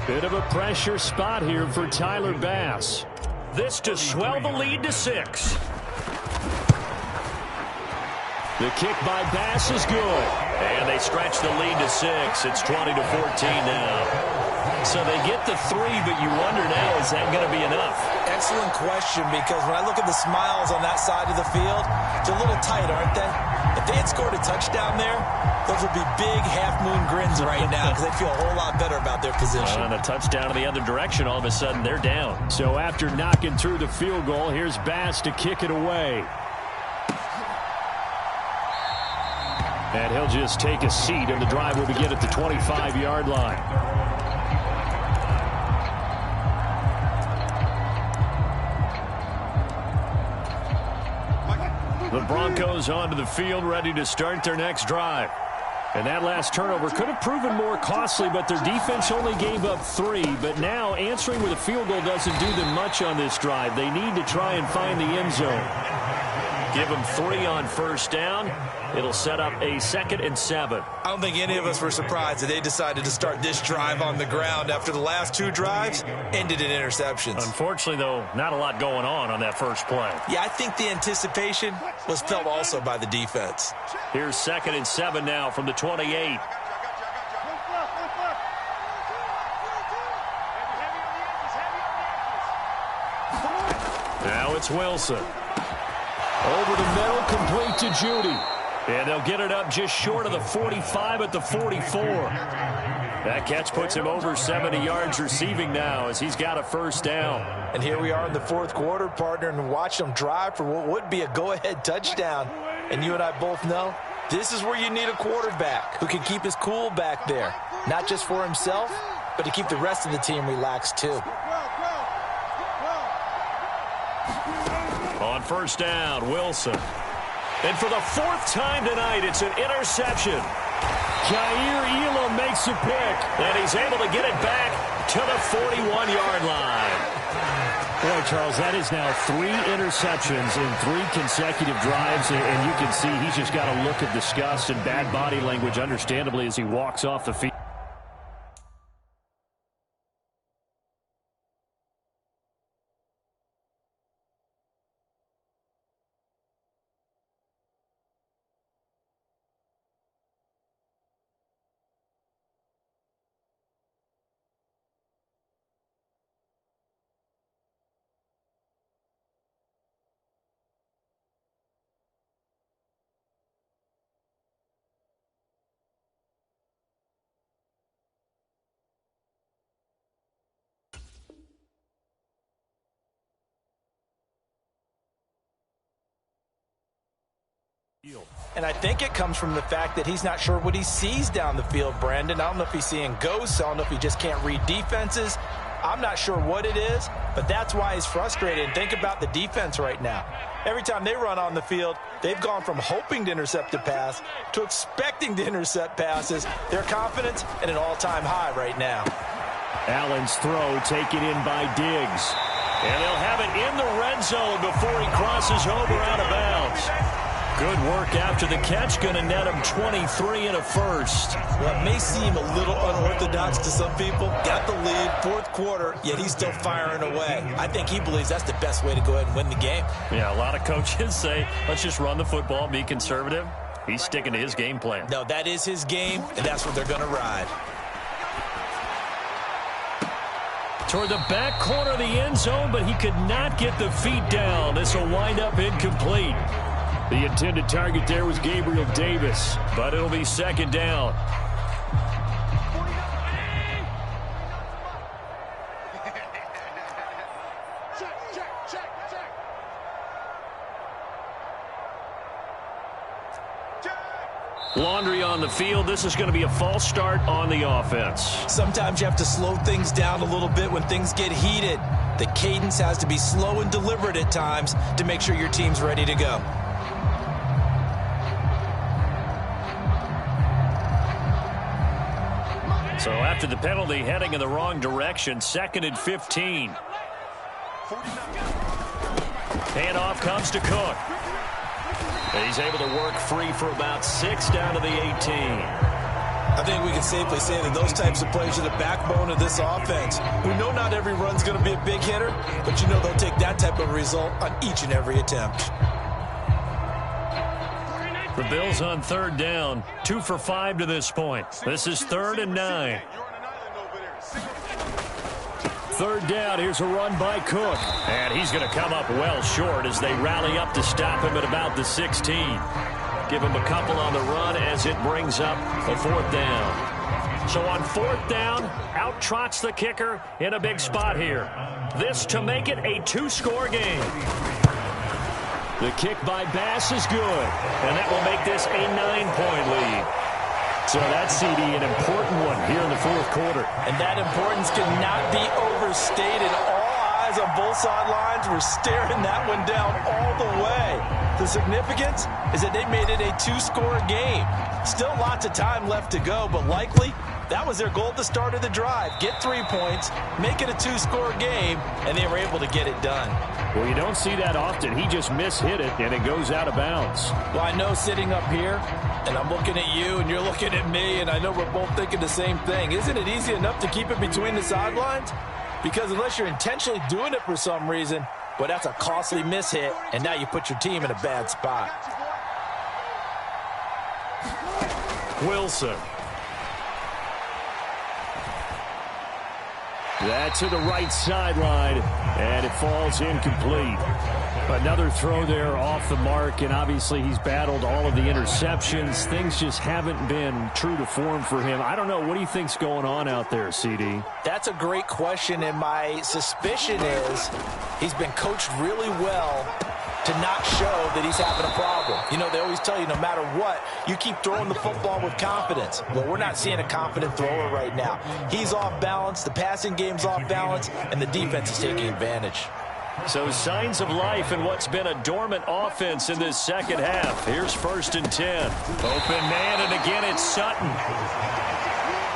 Bit of a pressure spot here for Tyler Bass. This to swell the lead to 6. The kick by Bass is good. And they stretch the lead to 6. It's 20-14 now. So they get the 3, but you wonder now, is that going to be enough? Excellent question, because when I look at the smiles on that side of the field, they're a little tight, aren't they? If they had scored a touchdown there, those would be big half-moon grins right now because they feel a whole lot better about their position. And a touchdown in the other direction, all of a sudden they're down. So after knocking through the field goal, here's Bass to kick it away. And he'll just take a seat, and the drive will begin at the 25-yard line. The Broncos onto the field, ready to start their next drive. And that last turnover could have proven more costly, but their defense only gave up 3. But now answering with a field goal doesn't do them much on this drive. They need to try and find the end zone. Give them 3 on 1st down. It'll set up a 2nd and 7. I don't think any of us were surprised that they decided to start this drive on the ground after the last 2 drives ended in interceptions. Unfortunately, though, not a lot going on that first play. Yeah, I think the anticipation was felt also by the defense. Here's 2nd and 7 now from the 28. Now it's Wilson. Over the middle, complete to Judy. And they'll get it up just short of the 45 at the 44. That catch puts him over 70 yards receiving now as he's got a 1st down. And here we are in the 4th quarter, partner, and watch them drive for what would be a go-ahead touchdown. And you and I both know this is where you need a quarterback who can keep his cool back there. Not just for himself, but to keep the rest of the team relaxed too. On 1st down, Wilson. And for the 4th time tonight, it's an interception. Jair Elam makes a pick. And he's able to get it back to the 41-yard line. Boy, Charles, that is now 3 interceptions in 3 consecutive drives. And you can see he's just got a look of disgust and bad body language, understandably, as he walks off the field. And I think it comes from the fact that he's not sure what he sees down the field, Brandon. I don't know if he's seeing ghosts. I don't know if he just can't read defenses. I'm not sure what it is, but that's why he's frustrated. And think about the defense right now. Every time they run on the field, they've gone from hoping to intercept a pass to expecting to intercept passes. Their confidence at an all-time high right now. Allen's throw taken in by Diggs. And they'll have it in the red zone before he crosses over out of bounds. Good work after the catch. Going to net him 23 and a first. Well, it may seem a little unorthodox to some people. Got the lead, fourth quarter, yet he's still firing away. I think he believes that's the best way to go ahead and win the game. Yeah, a lot of coaches say, let's just run the football, be conservative. He's sticking to his game plan. No, that is his game, and that's what they're going to ride. Toward the back corner of the end zone, but he could not get the feet down. This will wind up incomplete. The intended target there was Gabriel Davis, but it'll be second down. Laundry on the field. This is going to be a false start on the offense. Sometimes you have to slow things down a little bit when things get heated. The cadence has to be slow and deliberate at times to make sure your team's ready to go. So after the penalty, heading in the wrong direction, 2nd and 15. Handoff comes to Cook. He's able to work free for about 6 down to the 18. I think we can safely say that those types of plays are the backbone of this offense. We know not every run's going to be a big hitter, but you know they'll take that type of result on each and every attempt. The Bills on 3rd down, 2 for 5 to this point. This is 3rd and 9. 3rd down. Here's a run by Cook. And he's going to come up well short as they rally up to stop him at about the 16. Give him a couple on the run as it brings up a 4th down. So on 4th down, out trots the kicker in a big spot here. This to make it a 2-score game. The kick by Bass is good. And that will make this a 9-point lead. So that's, CD, an important one here in the 4th quarter. And that importance cannot be overstated. All eyes on both sidelines were staring that one down all the way. The significance is that they made it a 2-score game. Still lots of time left to go, but likely that was their goal at the start of the drive. Get 3 points, make it a 2-score game, and they were able to get it done. Well, you don't see that often. He just mishit it, and it goes out of bounds. Well, I know sitting up here, and I'm looking at you, and you're looking at me, and I know we're both thinking the same thing. Isn't it easy enough to keep it between the sidelines? Because unless you're intentionally doing it for some reason, well, that's a costly mishit, and now you put your team in a bad spot. Wilson. That's to the right sideline, and it falls incomplete. Another throw there off the mark, and obviously he's battled all of the interceptions. Things just haven't been true to form for him. I don't know. What do you think's going on out there, CD? That's a great question, and my suspicion is he's been coached really well to not show that he's having a problem. You know, they always tell you no matter what, you keep throwing the football with confidence. Well, we're not seeing a confident thrower right now. He's off balance, the passing game's off balance, and the defense is taking advantage. So signs of life in what's been a dormant offense in this second half. Here's 1st and 10. Open man, and again it's Sutton.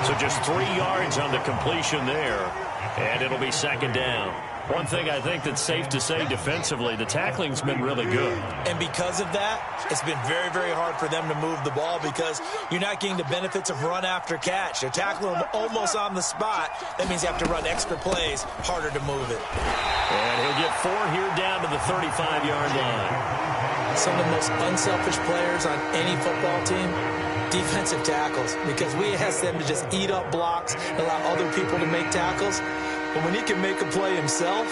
So just 3 yards on the completion there, and it'll be 2nd down. One thing I think that's safe to say defensively, the tackling's been really good. And because of that, it's been very, very hard for them to move the ball because you're not getting the benefits of run after catch. You're tackling them almost on the spot. That means you have to run extra plays, harder to move it. And he'll get 4 here down to the 35-yard line. Some of the most unselfish players on any football team, defensive tackles, because we ask them to just eat up blocks and allow other people to make tackles. But when he can make a play himself,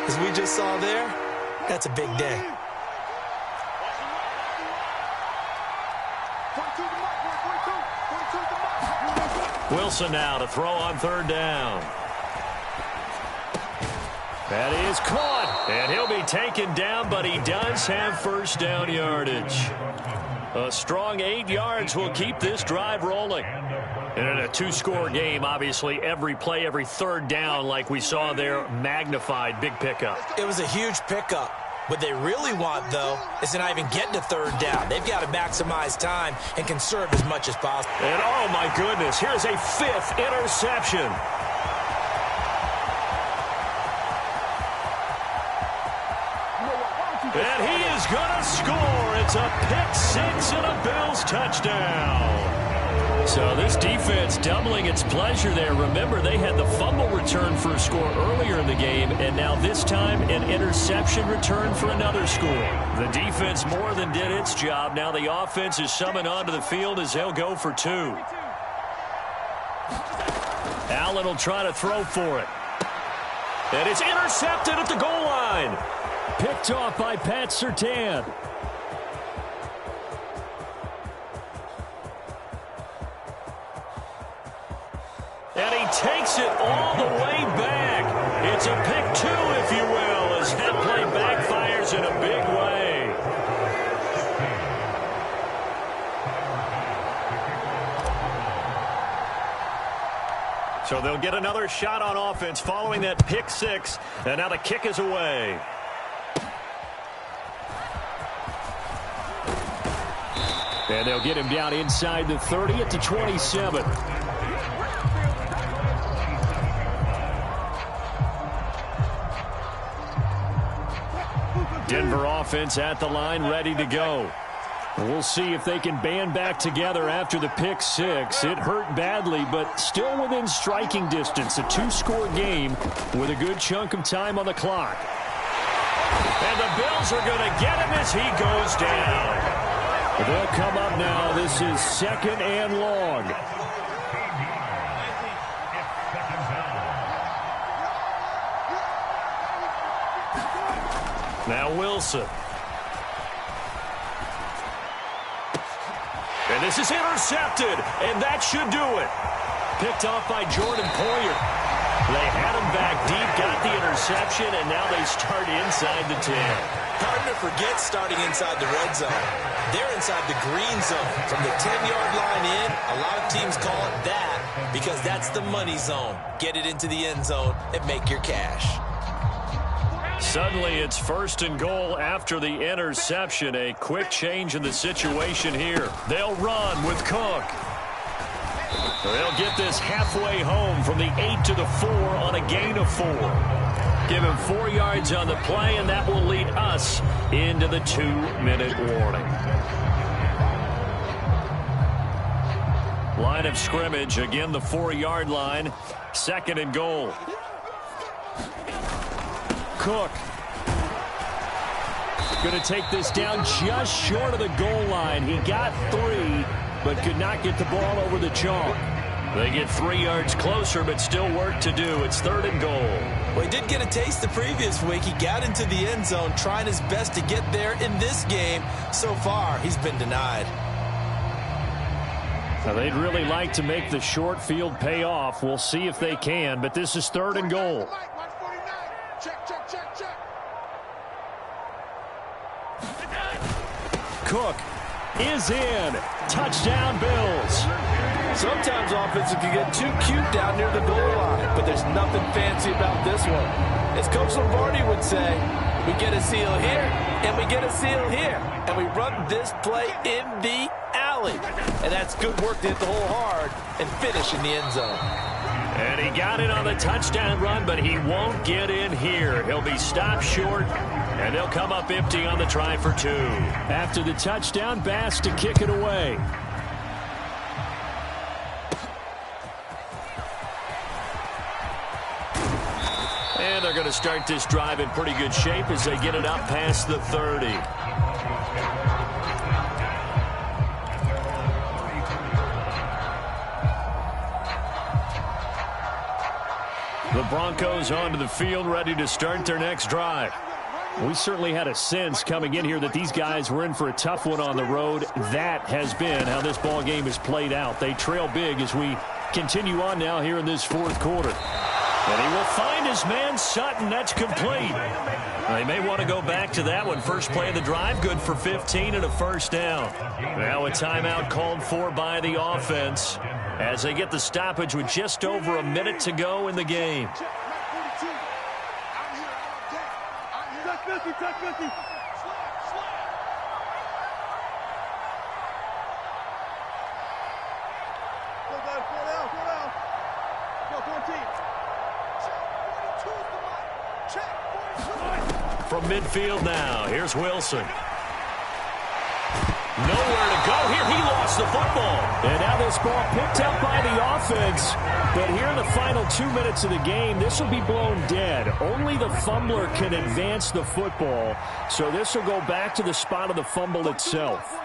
as we just saw there, that's a big day. Wilson now to throw on 3rd down. That is caught, and he'll be taken down, but he does have 1st down yardage. A strong 8 yards will keep this drive rolling. And in a 2-score game, obviously, every play, every 3rd down, like we saw there, magnified. Big pickup. It was a huge pickup. What they really want, though, is to not even get to 3rd down. They've got to maximize time and conserve as much as possible. And, oh, my goodness, here's a 5th interception. And he is is going to score. It's a pick six and a Bills touchdown. So this defense doubling its pleasure there. Remember, they had the fumble return for a score earlier in the game, and now this time an interception return for another score. The defense more than did its job. Now the offense is summoned onto the field as they'll go for two. Allen will try to throw for it. And it's intercepted at the goal line. Picked off by Pat Surtain. And he takes it all the way back. It's a pick two, if you will, as that play backfires in a big way. So they'll get another shot on offense following that pick six. And now the kick is away. And they'll get him down inside the 30 at the 27. Denver offense at the line, ready to go. We'll see if they can band back together after the pick six. It hurt badly, but still within striking distance. A two-score game with a good chunk of time on the clock. And the Bills are going to get him as he goes down. They'll come up now. This is second and long. Now Wilson. And this is intercepted, and that should do it. Picked off by Jordan Poyer. They had him back deep, got the interception, and now they start inside the 10. Hard to forget starting inside the red zone. They're inside the green zone. From the 10-yard line in, a lot of teams call it that because that's the money zone. Get it into the end zone and make your cash. Suddenly it's first and goal after the interception. A quick change in the situation here. They'll run with Cook. They'll get this halfway home from the 8 to the 4 on a gain of 4. Give him 4 yards on the play, and that will lead us into the 2-minute warning. Line of scrimmage, again the 4-yard line. Second and goal. Cook. Going to take this down just short of the goal line. He got 3, but could not get the ball over the chalk. They get 3 yards closer, but still work to do. It's third and goal. Well, he did get a taste the previous week. He got into the end zone, trying his best to get there in this game. So far, he's been denied. Now, they'd really like to make the short field pay off. We'll see if they can, but this is third and goal. Cook is in. Touchdown, Bills. Sometimes offenses can get too cute down near the goal line, but there's nothing fancy about this one. As Coach Lombardi would say, we get a seal here, and we get a seal here, and we run this play in the alley. And that's good work to hit the hole hard and finish in the end zone. And he got it on the touchdown run, but he won't get in here. He'll be stopped short, and they'll come up empty on the try for 2. After the touchdown, Bass to kick it away. And they're going to start this drive in pretty good shape as they get it up past the 30. The Broncos onto the field, ready to start their next drive. We certainly had a sense coming in here that these guys were in for a tough one on the road. That has been how this ball game has played out. They trail big as we continue on now here in this fourth quarter. And he will find his man Sutton. That's complete. They may want to go back to that one. First play of the drive, good for 15 and a first down. Now a timeout called for by the offense as they get the stoppage with just over a minute to go in the game. From midfield now, here's Wilson. Nowhere to go here. He lost the football. And now this ball picked up by the offense. But here in the final 2 minutes of the game, this will be blown dead. Only the fumbler can advance the football. So this will go back to the spot of the fumble itself.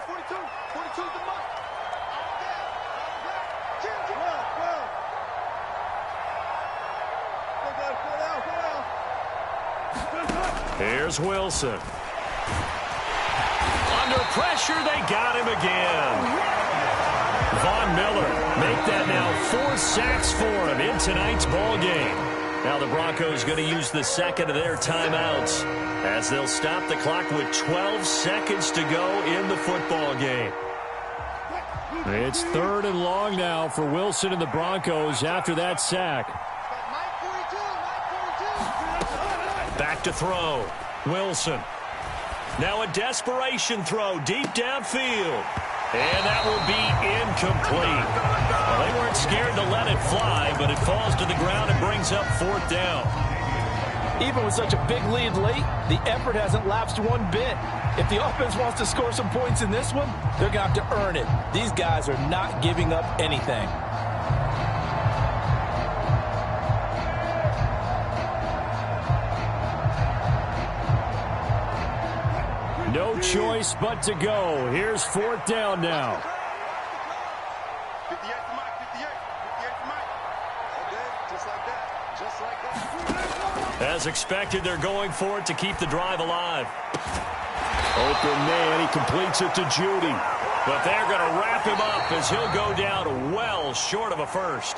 Here's Wilson. Under pressure, they got him again. Von Miller make that now 4 sacks for him in tonight's ball game. Now the Broncos going to use the second of their timeouts as they'll stop the clock with 12 seconds to go in the football game. It's 3rd and long now for Wilson and the Broncos after that sack. Back to throw. Wilson. Now a desperation throw deep downfield. And that will be incomplete. Well, they weren't scared to let it fly, but it falls to the ground and brings up 4th down. Even with such a big lead late, the effort hasn't lapsed one bit. If the offense wants to score some points in this one, they're going to have to earn it. These guys are not giving up anything. No choice but to go. Here's 4th down now. 58 to Mike, 58 to Mike. Okay, just like that, just like that. As expected, they're going for it to keep the drive alive. Open man, he completes it to Judy. But they're going to wrap him up as he'll go down well short of a first.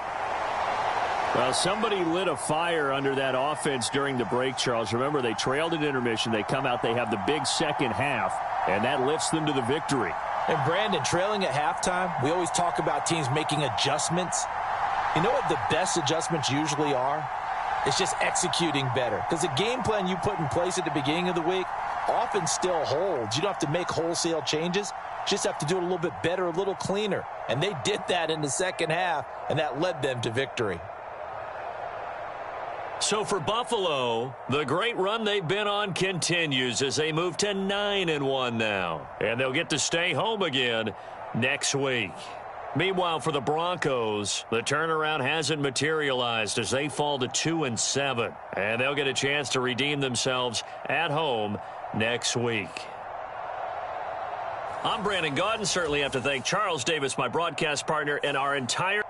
Well, somebody lit a fire under that offense during the break, Charles. Remember, they trailed at intermission. They come out, they have the big second half, and that lifts them to the victory. And Brandon, trailing at halftime, we always talk about teams making adjustments. You know what the best adjustments usually are? It's just executing better. Because the game plan you put in place at the beginning of the week often still holds. You don't have to make wholesale changes. You just have to do it a little bit better, a little cleaner. And they did that in the second half, and that led them to victory. So for Buffalo, the great run they've been on continues as they move to 9-1 now. And they'll get to stay home again next week. Meanwhile, for the Broncos, the turnaround hasn't materialized as they fall to 2-7. And they'll get a chance to redeem themselves at home next week. I'm Brandon Gaudin. Certainly have to thank Charles Davis, my broadcast partner, and our entire